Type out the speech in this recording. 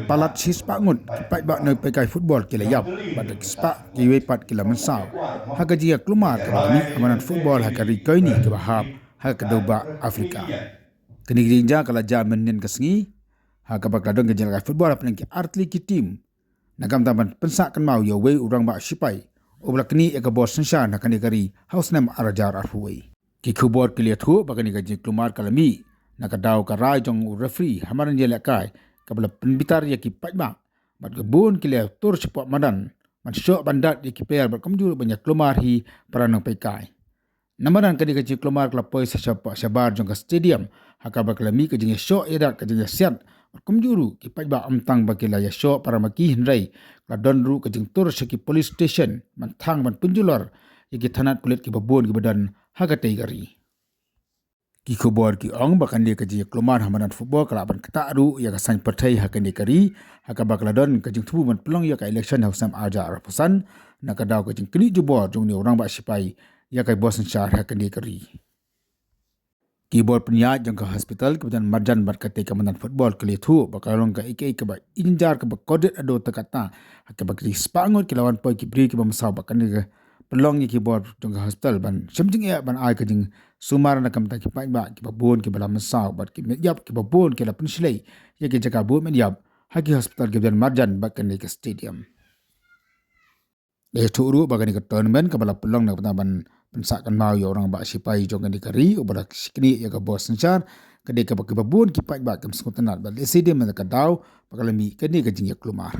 palat si spangun kipai bak noi pekai football kila yap badak spak kiwe pat kila mensaw haga jia klumar ke balami amanan football haga rikoi ni ke bahab haga kedoba Afrika kini gerinja kala jaman nen kesengi haga bak ladong ke jalakai football apeng ki artli ki tim nagam taman pensak kan mau ya we urang bak sipai obla kini eka bos senshan hakan negari haus nam arajar arhuwe ki kubor kiliat hu bakani gaji klumar kalami nakadaw ka rai jong referee hamaran jela kai kabla penbitar ya ki pajma bat gebun kiliat tur cepat madan man syok bandat ya ki player berkamjur banyak klumar hi peranang pekai namaran kani gaji klumar kelapoi sesapa sabar jong ka stadium haka baklami ke jeng syok edat ke jeng siat berkamjuru ki pajba amtang bakila ya syok para maki hindrai ladon ru ke jeng tur seki police station man thang man penjular ya ki thanat kulit ki babun ki badan haga teigari ki khobor ki ong bakan dia kaji klomar hamanan football kalaban ketaru ya kasan pertai hakan dikari haka bakladon kajing tubu man pelong ya ka election hausam aja arapusan nakadaw kajing kini jubor jong ni orang bak sipai ya kai bosan syar hakan dikari keyboard penyak jong ka hospital kemudian marjan berkate kamanan football kelitu bakalong ka ike ke bak injar ke bak kodet ado tekata haka bakri spangot kilawan poi ki bri ki bamsau bakan dia pelong ki keyboard jong ka hospital ban semjing ya ban ai kajing sumar nakam tak ki ba ki babon ki balam saw bat ki medyap ki babon ki la pensilai ya ki jaga bu medyap haki hospital ki dan marjan bakan ke stadium le turu bagan ke tournament ka bala pelong nak taban pensakan mau ya orang bak sipai jong ni kari obara sikni ya ka bos sencar ke de ka babon ki ba kam skutanat bat stadium ka daw bakalami ke ni ka jing ya klumar